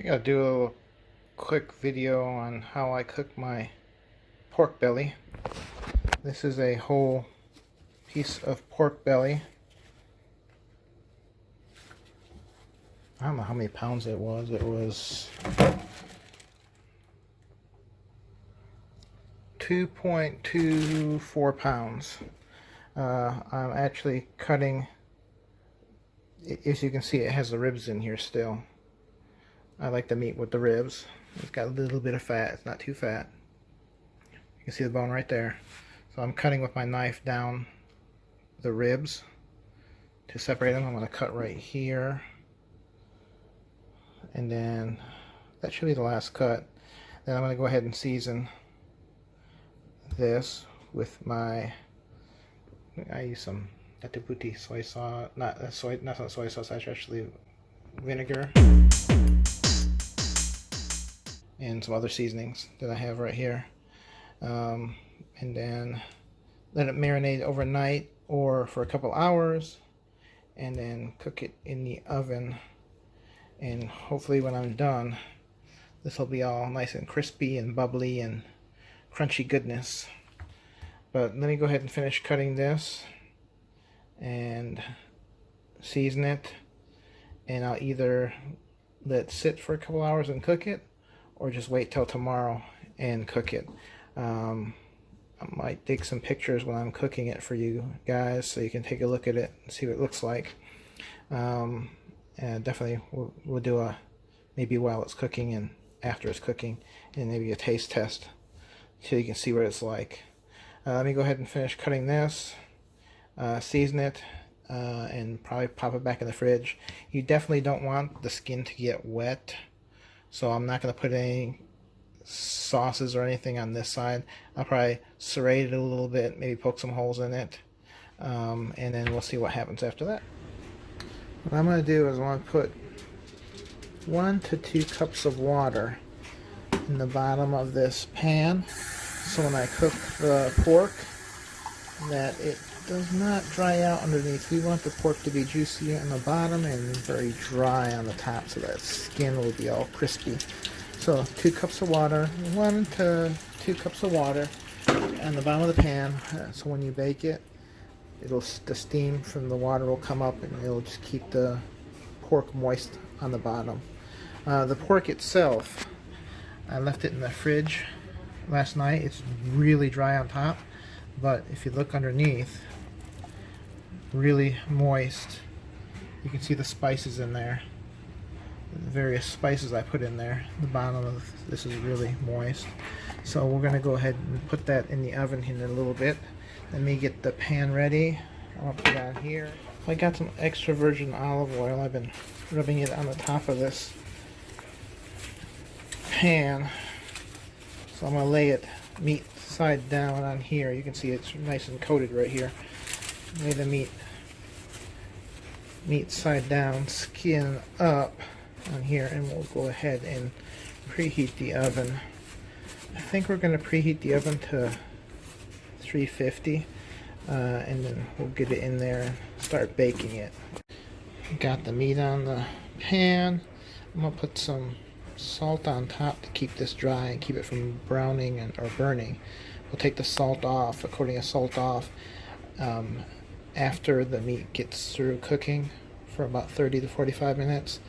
I gotta do a little quick video on how I cook my pork belly. This is a whole piece of pork belly. I don't know how many pounds it was. It was 2.24 pounds. I'm actually cutting, as you can see, it has the ribs in here still. I like the meat with the ribs. It's got a little bit of fat. It's not too fat. You can see the bone right there. So I'm cutting with my knife down the ribs to separate them. I'm going to cut right here. And then that should be the last cut. Then I'm going to go ahead and season this with my, I use some Dasovich soy sauce, not soy sauce, actually vinegar, and some other seasonings that I have right here. And then let it marinate overnight or for a couple hours, and then cook it in the oven. And hopefully when I'm done, this will be all nice and crispy and bubbly and crunchy goodness. But let me go ahead and finish cutting this and season it, and I'll either let it sit for a couple hours and cook it, or just wait till tomorrow and cook it. I might take some pictures when I'm cooking it for you guys so you can take a look at it and see what it looks like. And definitely we'll do a maybe while it's cooking and after it's cooking, and maybe a taste test so you can see what it's like. Let me go ahead and finish cutting this, season it, and probably pop it back in the fridge. You definitely don't want the skin to get wet, so I'm not going to put any sauces or anything on this side. I'll probably serrate it a little bit, maybe poke some holes in it, and then we'll see what happens after that. What I'm going to do is I'm going to put 1 to 2 cups of water in the bottom of this pan, so when I cook the pork, that it does not dry out underneath. We want the pork to be juicy on the bottom and very dry on the top, so that skin will be all crispy. So 2 cups of water, 1 to 2 cups of water on the bottom of the pan, so when you bake it, the steam from the water will come up and it'll just keep the pork moist on the bottom. The pork itself, I left it in the fridge last night. It's really dry on top, but if you look underneath, really moist. You can see the spices in there, the various spices I put in there. The bottom of this is really moist, so we're going to go ahead and put that in the oven in a little bit. Let me get the pan ready. I'll put it on here. I got some extra virgin olive oil. I've been rubbing it on the top of this pan, so I'm going to lay it meat side down on here. You can see it's nice and coated right here. Lay the meat side down, skin up on here, and we'll go ahead and preheat the oven. I think we're going to preheat the oven to 350, and then we'll get it in there and start baking it. Got the meat on the pan. I'm going to put some salt on top to keep this dry and keep it from browning or burning. We'll take the salt off, a coating of salt off, after the meat gets through cooking for about 30 to 45 minutes,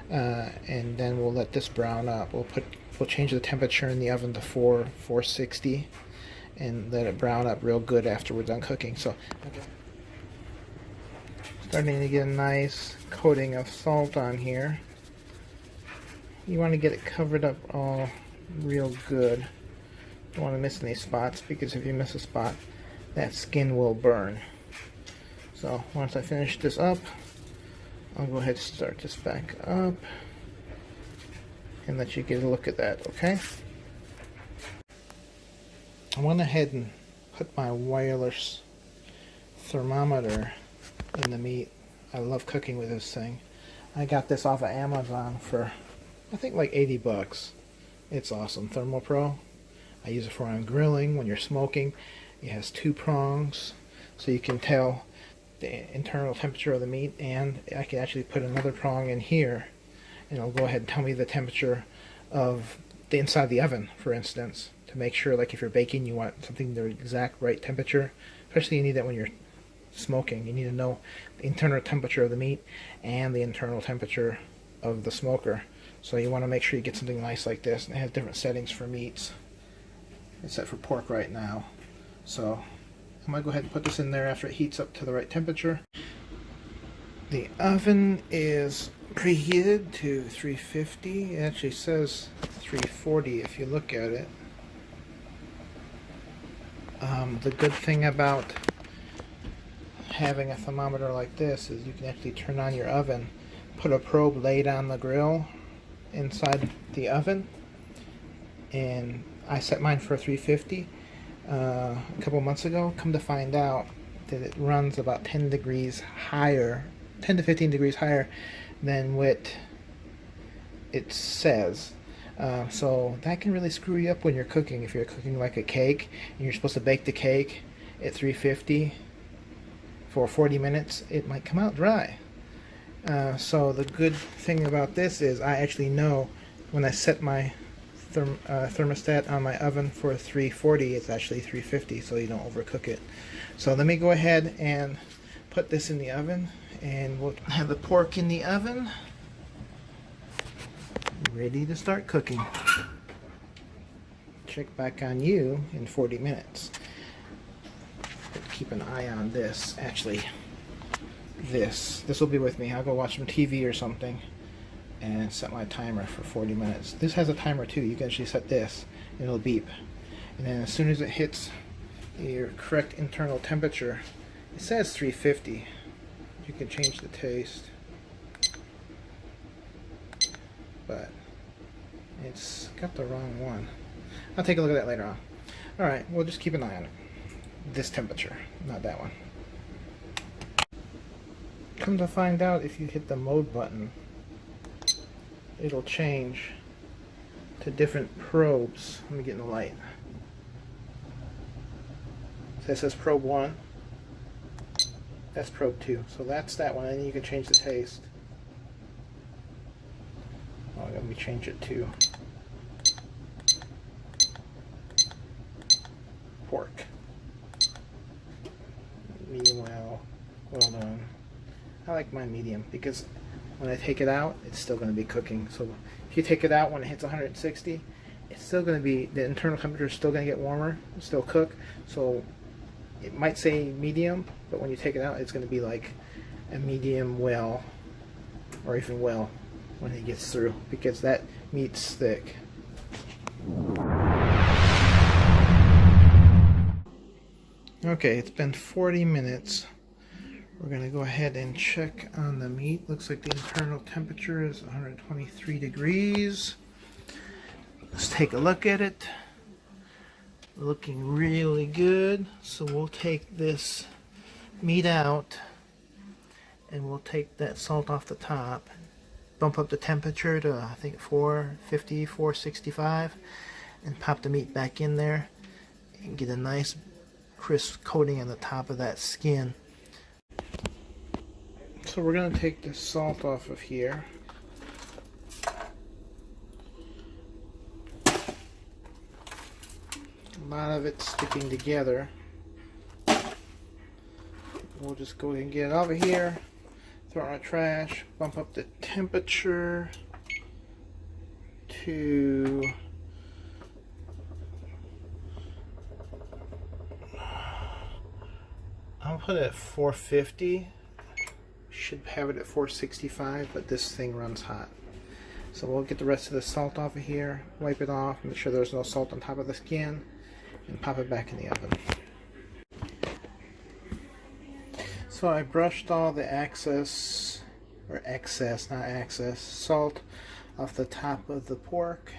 and then we'll let this brown up. We'll change the temperature in the oven to 460 and let it brown up real good after we're done cooking. So starting to get a nice coating of salt on here. You want to get it covered up all real good. Don't want to miss any spots, because if you miss a spot, that skin will burn. So once I finish this up, I'll go ahead and start this back up and let you get a look at that, okay? I went ahead and put my wireless thermometer in the meat. I love cooking with this thing. I got this off of Amazon for, I think, like 80 bucks. It's awesome. ThermoPro. I use it for when I'm grilling, when you're smoking. It has 2 prongs, so you can tell the internal temperature of the meat, and I can actually put another prong in here and it'll go ahead and tell me the temperature of the inside of the oven, for instance, to make sure, like if you're baking, you want something the exact right temperature. Especially you need that when you're smoking. You need to know the internal temperature of the meat and the internal temperature of the smoker. So you want to make sure you get something nice like this. And it has different settings for meats. It's set for pork right now. So I'm going to go ahead and put this in there after it heats up to the right temperature. The oven is preheated to 350. It actually says 340 if you look at it. The good thing about having a thermometer like this is you can actually turn on your oven, put a probe laid on the grill inside the oven, and I set mine for 350 a couple months ago. Come to find out that it runs about 10 degrees higher, 10 to 15 degrees higher than what it says. So that can really screw you up when you're cooking. If you're cooking like a cake and you're supposed to bake the cake at 350 for 40 minutes, it might come out dry. So the good thing about this is I actually know when I set my thermostat on my oven for 340, it's actually 350, so you don't overcook it. So let me go ahead and put this in the oven, and we'll have the pork in the oven ready to start cooking. Check back on you in 40 minutes. Keep an eye on this. Actually, this will be with me. I'll go watch some TV or something and set my timer for 40 minutes. This has a timer too. You can actually set this and it'll beep, and then as soon as it hits your correct internal temperature, it says 350. You can change the taste, but it's got the wrong one. I'll take a look at that later on. Alright, we'll just keep an eye on it. This temperature, not that one. Come to find out, if you hit the mode button, it'll change to different probes. Let me get in the light. So it says probe 1. That's probe 2. So that's that one, and then you can change the taste. Oh, let me change it to pork. Medium well done. I like mine medium because when I take it out, it's still going to be cooking. So if you take it out when it hits 160, it's still going to be, the internal temperature is still going to get warmer, still cook. So it might say medium, but when you take it out, it's going to be like a medium well, or even well when it gets through, because that meat's thick. Okay, it's been 40 minutes. We're going to go ahead and check on the meat. Looks like the internal temperature is 123 degrees. Let's take a look at it. Looking really good. So we'll take this meat out and we'll take that salt off the top. Bump up the temperature to, I think, 450, 465, and pop the meat back in there and get a nice crisp coating on the top of that skin. So we're going to take the salt off of here. A lot of it sticking together. We'll just go ahead and get it over here, throw it in our trash, bump up the temperature to I'll put it at 450. Should have it at 465, but this thing runs hot. So we'll get the rest of the salt off of here, wipe it off, make sure there's no salt on top of the skin, and pop it back in the oven. So I brushed all the excess, salt off the top of the pork.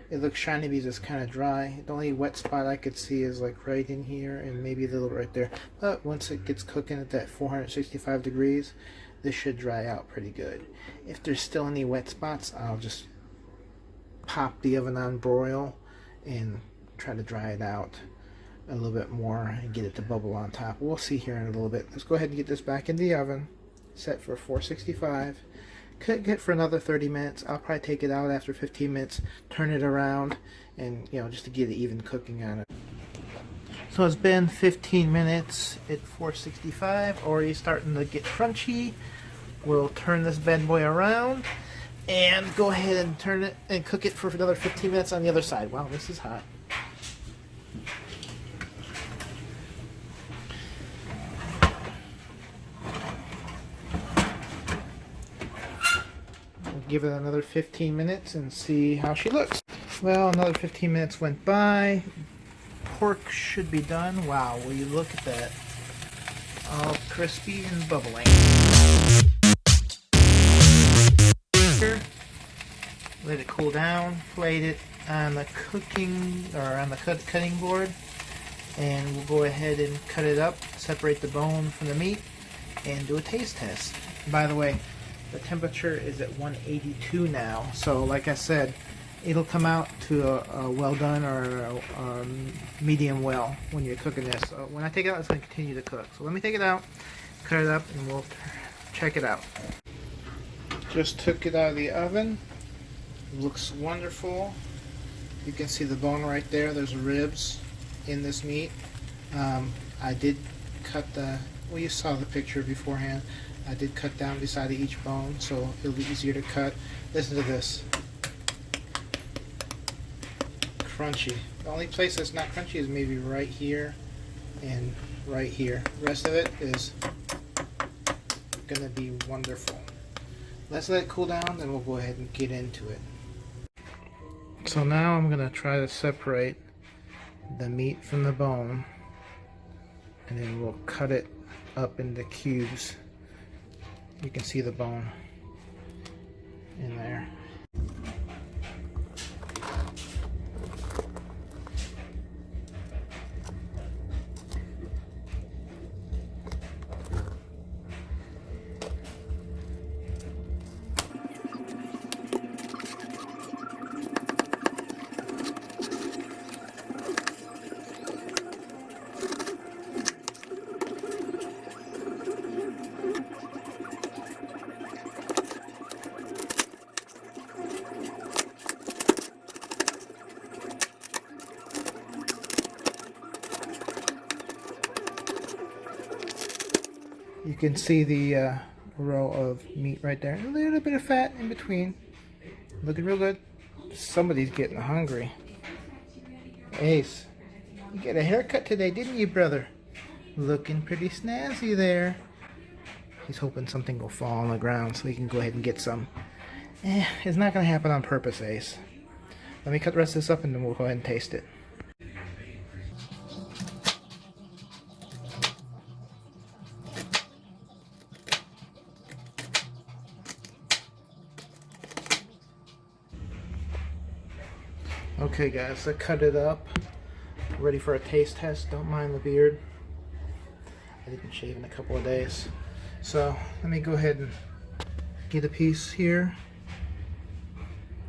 It looks shiny because it's kind of dry. The only wet spot I could see is like right in here and maybe a little right there. But once it gets cooking at that 465 degrees, this should dry out pretty good. If there's still any wet spots, I'll just pop the oven on broil and try to dry it out a little bit more and get it to bubble on top. We'll see here in a little bit. Let's go ahead and get this back in the oven, set for 465. cook it for another 30 minutes. I'll probably take it out after 15 minutes, turn it around, and just to get an even cooking on it. So it's been 15 minutes at 465, already starting to get crunchy. We'll turn this bad boy around and go ahead and turn it and cook it for another 15 minutes on the other side. Wow, this is hot. We'll give it another 15 minutes and see how she looks. Well, another 15 minutes went by. Pork should be done. Wow, will you look at that? All crispy and bubbling. Let it cool down, plate it on the cutting board, and we'll go ahead and cut it up, separate the bone from the meat, and do a taste test. By the way, the temperature is at 182 now, so like I said, it'll come out to a well done or a medium well when you're cooking this. So when I take it out, it's going to continue to cook. So let me take it out, cut it up, and we'll check it out. Just took it out of the oven. It looks wonderful. You can see the bone right there. There's ribs in this meat. I did cut well, you saw the picture beforehand. I did cut down beside each bone, so it'll be easier to cut. Listen to this. Crunchy. The only place that's not crunchy is maybe right here and right here. The rest of it is gonna be wonderful. Let's let it cool down, then we'll go ahead and get into it. So now I'm gonna try to separate the meat from the bone, and then we'll cut it up into cubes. You can see the bone in there. You can see the row of meat right there. A little bit of fat in between. Looking real good. Somebody's getting hungry. Ace, you get a haircut today, didn't you, brother? Looking pretty snazzy there. He's hoping something will fall on the ground so he can go ahead and get some. It's not going to happen on purpose, Ace. Let me cut the rest of this up and then we'll go ahead and taste it. Okay guys, I cut it up. Ready for a taste test. Don't mind the beard. I didn't shave in a couple of days. So let me go ahead and get a piece here.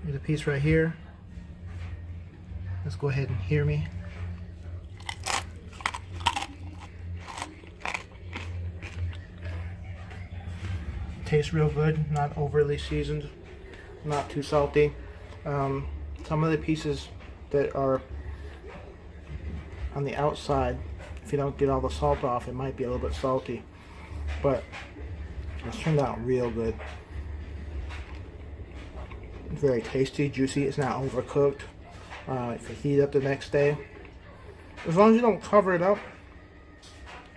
Get a piece right here. Let's go ahead and hear me. Tastes real good, not overly seasoned, not too salty. Some of the pieces that are on the outside, if you don't get all the salt off, it might be a little bit salty, but it's turned out real good. Very tasty, juicy. It's not overcooked. If you heat it up the next day, as long as you don't cover it up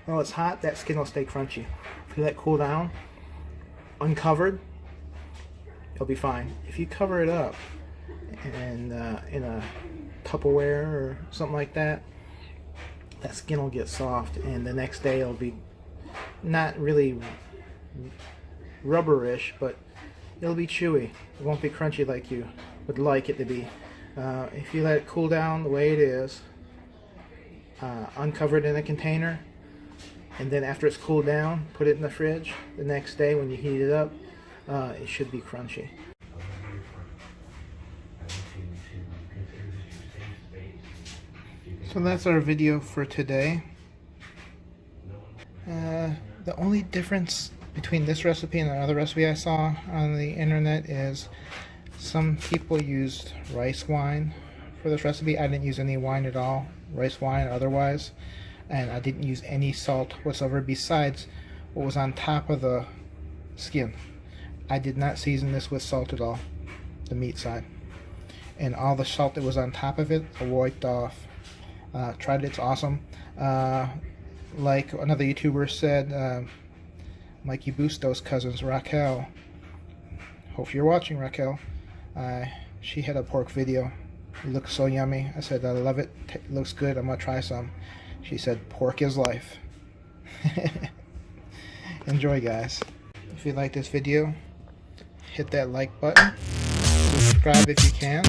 while it's hot, that skin will stay crunchy. If you let it cool down uncovered, it'll be fine. If you cover it up and in a Tupperware or something like that, that skin will get soft, and the next day it'll be not really rubberish, but it'll be chewy. It won't be crunchy like you would like it to be. If you let it cool down the way it is, uncover it in a container, and then after it's cooled down, put it in the fridge. The next day when you heat it up, it should be crunchy. So that's our video for today. The only difference between this recipe and another recipe I saw on the internet is some people used rice wine for this recipe. I didn't use any wine at all, rice wine or otherwise, and I didn't use any salt whatsoever besides what was on top of the skin. I did not season this with salt at all, the meat side, and all the salt that was on top of it I wiped off. Tried it, it's awesome. Like another YouTuber said, Mikey Bustos' cousins, Raquel. Hope you're watching, Raquel. She had a pork video. It looked so yummy. I said, I love it. It looks good. I'm going to try some. She said, pork is life. Enjoy, guys. If you like this video, hit that like button. Subscribe if you can.